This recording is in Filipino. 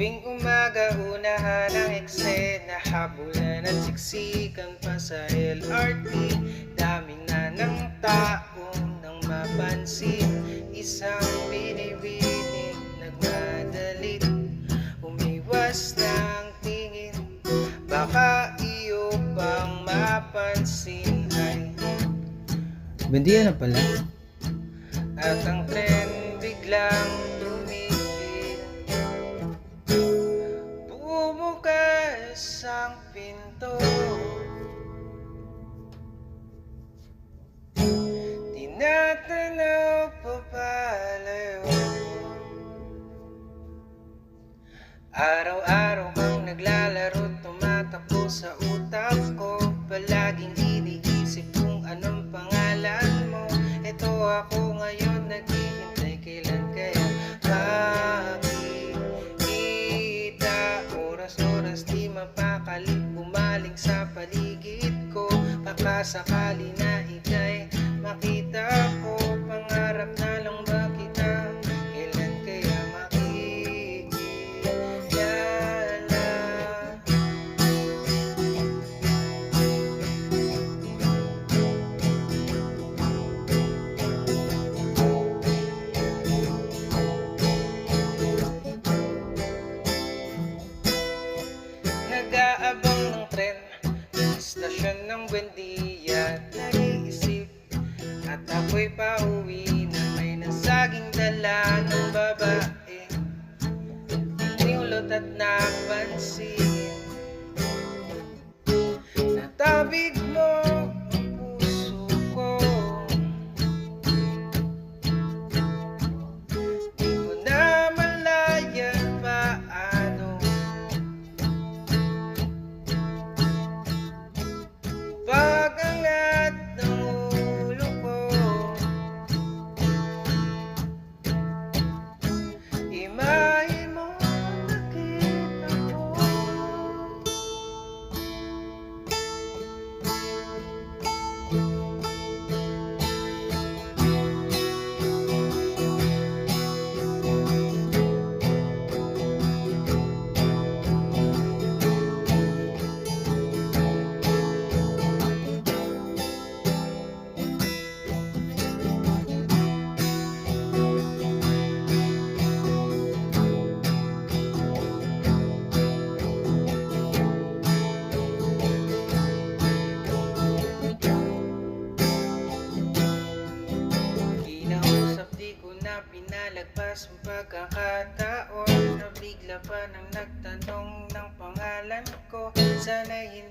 Tuwing umaga, unahan ang eksena, habulan at siksikan pa sa LRT. Dami na ng taong nang mapansin, isang binibining nagmadalit, umiwas ng tingin, baka iyo pang mapansin ay bandiya na pala. At ang tren biglang tumigil, bumukas ang pinto, tinatanaw papalayo. Araw-araw kang naglalaro, tumatakbo sa utak ko, palaging iniisip kung anong pangalan mo. Ito ako ngayon, naghihintay, kailan kaya makikita. Oras-oras di mapakali, bumaling sa paligid ko, baka sakali na ika'y makita ko. Pangarap na lang ba kita, kailan kaya makikilala. Nag-aabang ng tren sa istasyon ng Buendia, nag-iisip at ako'y pauwi na may nasaging dala ng babae. Tinulot at napansin, natabig mo ang puso ko. Di ko na malayan paano pag-angat ng ulo ko. Imahe mo nakita ko, pinalagpas ang pagkakataon, nabigla pa nang nagtanong ng pangalan ko. Sana'y hindi